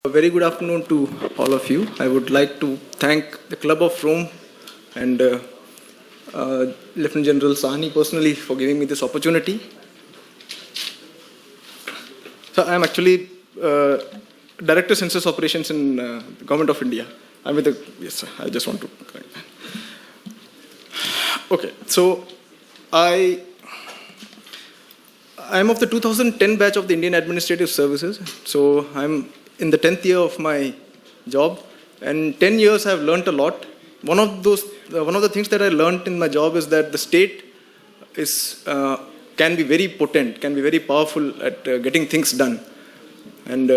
A very good afternoon to all of you. I would like to thank the Club of Rome and Lieutenant General Sahni personally for giving me this opportunity. So I am actually Director Census Operations in the Government of India. I'm with the, yes, sir, I just want to. Okay, so I am of the 2010 batch of the Indian Administrative Services. So I'm in the 10th year of my job, and 10 years I've learned a lot. One of the things that I learned in my job is that the state is can be very potent, can be very powerful at getting things done. And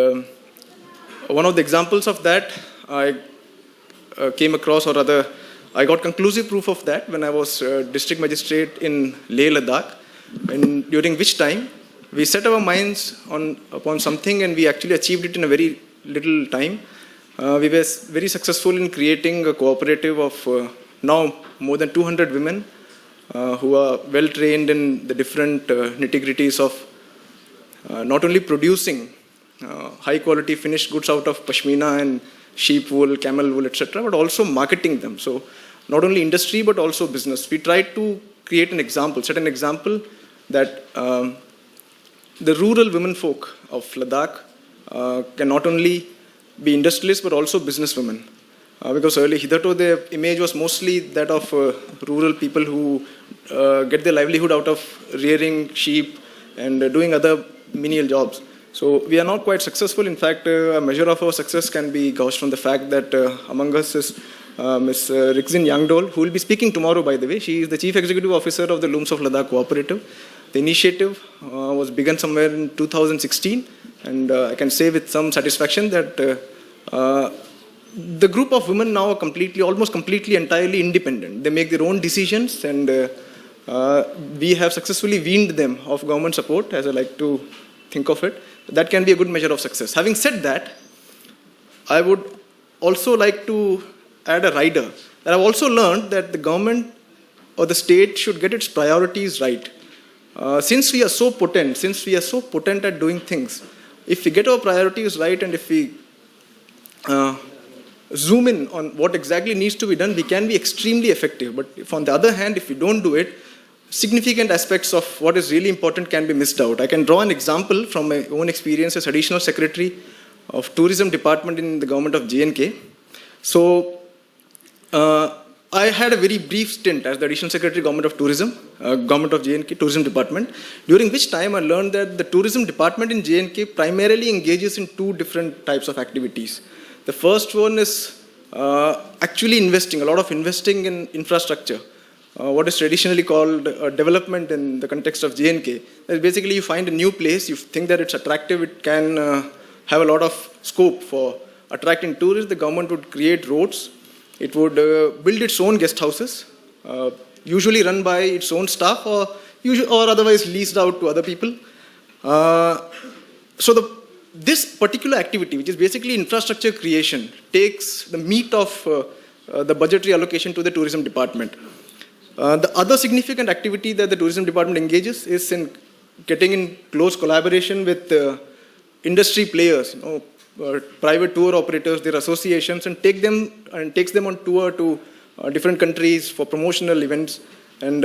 one of the examples of that I came across, or rather, I got conclusive proof of that when I was district magistrate in Leh Ladakh, and during which time we set our minds upon something and we actually achieved it in a very little time. We were very successful in creating a cooperative of now more than 200 women who are well trained in the different nitty-gritties of not only producing high quality finished goods out of pashmina and sheep wool, camel wool, etc., but also marketing them. So not only industry but also business. We tried to create an example, set an example that the rural women folk of Ladakh can not only be industrialists but also businesswomen. Because early hitherto the image was mostly that of rural people who get their livelihood out of rearing sheep and doing other menial jobs. So we are not quite successful. In fact, a measure of our success can be gauged from the fact that among us is Ms. Rixin Yangdol, who will be speaking tomorrow, by the way. She is the Chief Executive Officer of the Looms of Ladakh Cooperative. The initiative was begun somewhere in 2016, and I can say with some satisfaction that the group of women now are almost completely, entirely independent. They make their own decisions, and we have successfully weaned them of government support, as I like to think of it. That can be a good measure of success. Having said that, I would also like to add a rider. That I've also learned that the government or the state should get its priorities right. Since we are so potent at doing things, if we get our priorities right and if we zoom in on what exactly needs to be done, we can be extremely effective. But if on the other hand, if we don't do it, significant aspects of what is really important can be missed out. I can draw an example from my own experience as Additional Secretary of Tourism Department in the government of J&K. So I had a very brief stint as the Additional Secretary Government of Tourism, Government of J&K Tourism Department, during which time I learned that the Tourism Department in J&K primarily engages in two different types of activities. The first one is actually investing, a lot of investing in infrastructure. What is traditionally called development in the context of J&K. Basically, you find a new place, you think that it's attractive, it can have a lot of scope for attracting tourists. The government would create roads, it would build its own guest houses, usually run by its own staff or otherwise leased out to other people. So this particular activity, which is basically infrastructure creation, takes the meat of the budgetary allocation to the tourism department. The other significant activity that the tourism department engages is in getting in close collaboration with industry players, private tour operators, their associations, and takes them on tour to different countries for promotional events. And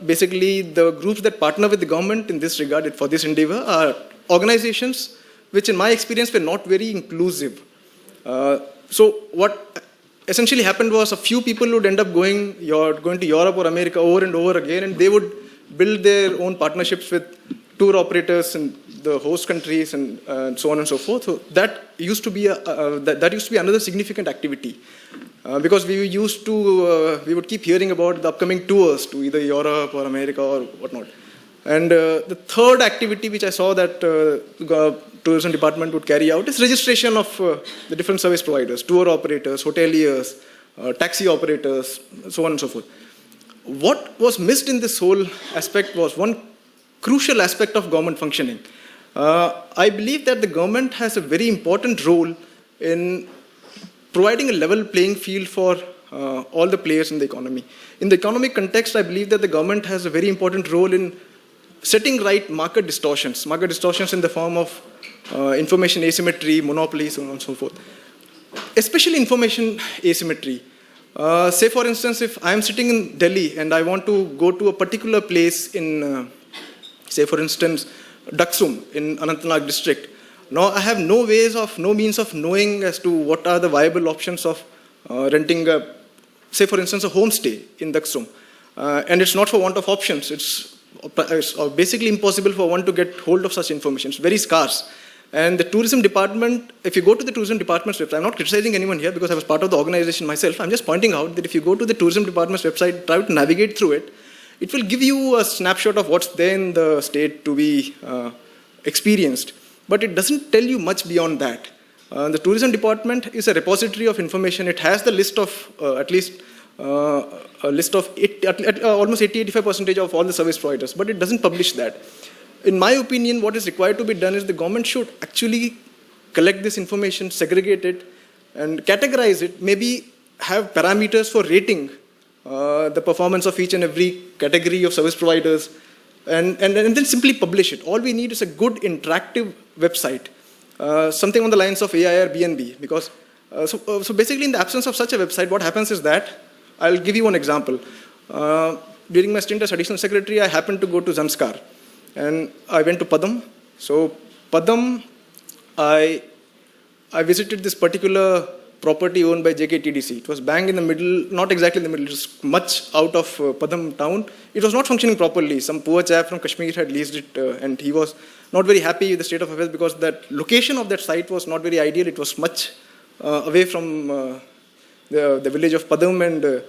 basically, the groups that partner with the government in this regard for this endeavor are organizations which, in my experience, were not very inclusive. So what essentially happened was a few people would end up going to Europe or America over and over again, and they would build their own partnerships with tour operators in the host countries and so on and so forth. So that used to be another significant activity because we would keep hearing about the upcoming tours to either Europe or America or whatnot. And the third activity which I saw that the tourism department would carry out is registration of the different service providers, tour operators, hoteliers, taxi operators, so on and so forth. What was missed in this whole aspect was one crucial aspect of government functioning. I believe that the government has a very important role in providing a level playing field for all the players in the economy. In the economic context, I believe that the government has a very important role in setting right market distortions in the form of information asymmetry, monopoly, so on and so forth. Especially information asymmetry. Say, for instance, if I am sitting in Delhi and I want to go to a particular place in, say, for instance, Daksum in Anantnag district. Now, I have no means of knowing as to what are the viable options of renting, say, for instance, a homestay in Daksum. And it's not for want of options. It's basically impossible for one to get hold of such information. It's very scarce. And the tourism department, if you go to the tourism department's website, I'm not criticizing anyone here because I was part of the organization myself. I'm just pointing out that if you go to the tourism department's website, try to navigate through it, it will give you a snapshot of what's there in the state to be experienced. But it doesn't tell you much beyond that. The tourism department is a repository of information. It has the list of at least a list of almost 80-85% of all the service providers, but it doesn't publish that. In my opinion, what is required to be done is the government should actually collect this information, segregate it, and categorize it, maybe have parameters for rating the performance of each and every category of service providers, and then simply publish it. All we need is a good interactive website, something on the lines of AIRBNB, because so basically in the absence of such a website, what happens is that, I'll give you one example. During my stint as additional secretary, I happened to go to Zanskar. And I went to Padam. So Padam, I visited this particular property owned by JKTDC. It was bang in the middle, not exactly in the middle, it was much out of Padam town. It was not functioning properly. Some poor chap from Kashmir had leased it and he was not very happy with the state of affairs because that location of that site was not very ideal. It was much away from the village of Padam, and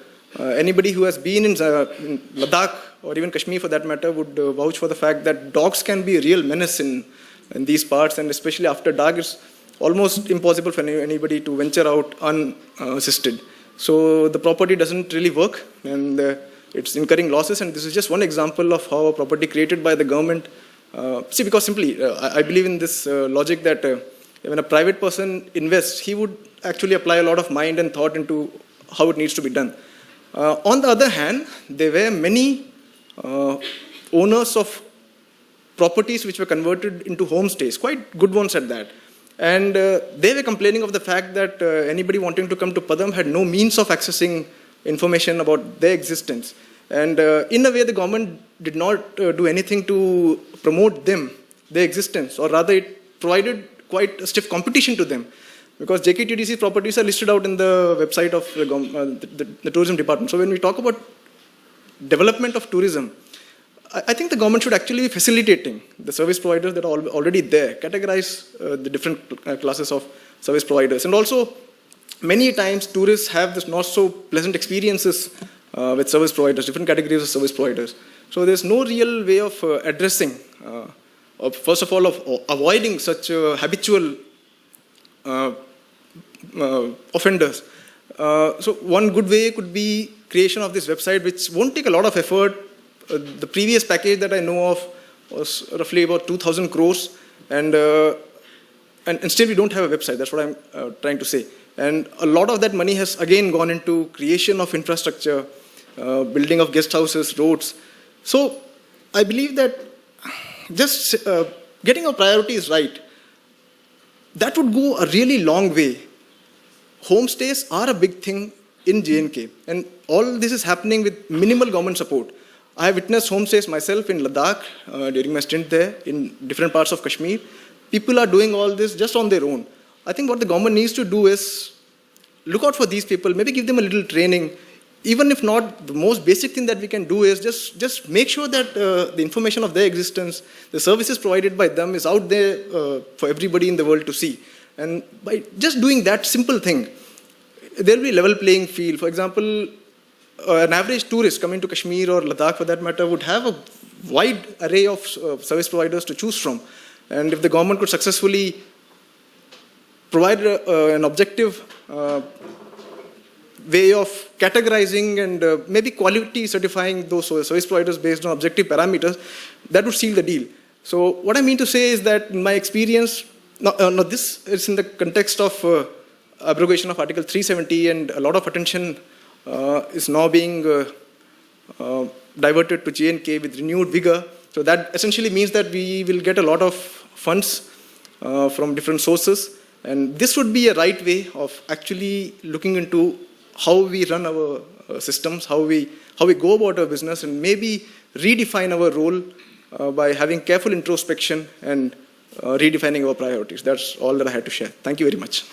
anybody who has been in Ladakh or even Kashmir for that matter would vouch for the fact that dogs can be a real menace in these parts, and especially after dark it's almost impossible for anybody to venture out unassisted. So the property doesn't really work and it's incurring losses, and this is just one example of how a property created by the government, because simply I believe in this logic that when a private person invests, he would actually apply a lot of mind and thought into how it needs to be done. On the other hand, there were many owners of properties which were converted into homestays, quite good ones at that. And they were complaining of the fact that anybody wanting to come to Padam had no means of accessing information about their existence. And in a way, the government did not do anything to promote their existence, or rather it provided quite a stiff competition to them. Because JKTDC properties are listed out in the website of the tourism department. So when we talk about development of tourism, I think the government should actually be facilitating the service providers that are already there, categorize the different classes of service providers. And also, many times tourists have this not so pleasant experiences with service providers, different categories of service providers. So there's no real way of addressing, first of all, of avoiding such habitual offenders. So one good way could be creation of this website, which won't take a lot of effort. The previous package that I know of was roughly about 2,000 crores, and still we don't have a website. That's what I'm trying to say. And a lot of that money has again gone into creation of infrastructure, building of guest houses, roads. So I believe that just getting our priorities right, that would go a really long way. Homestays are a big thing in J&K, and all this is happening with minimal government support. I have witnessed homestays myself in Ladakh during my stint there, in different parts of Kashmir. People are doing all this just on their own. I think what the government needs to do is look out for these people, maybe give them a little training. Even if not, the most basic thing that we can do is just make sure that the information of their existence, the services provided by them is out there for everybody in the world to see. And by just doing that simple thing, there will be a level playing field. For example, an average tourist coming to Kashmir or Ladakh for that matter would have a wide array of service providers to choose from. And if the government could successfully provide an objective way of categorizing and maybe quality certifying those service providers based on objective parameters, that would seal the deal. So what I mean to say is that in my experience, this is in the context of abrogation of Article 370, and a lot of attention is now being diverted to J&K with renewed vigor. So that essentially means that we will get a lot of funds from different sources. And this would be a right way of actually looking into how we run our systems, how we go about our business, and maybe redefine our role by having careful introspection and redefining our priorities. That's all that I had to share. Thank you very much.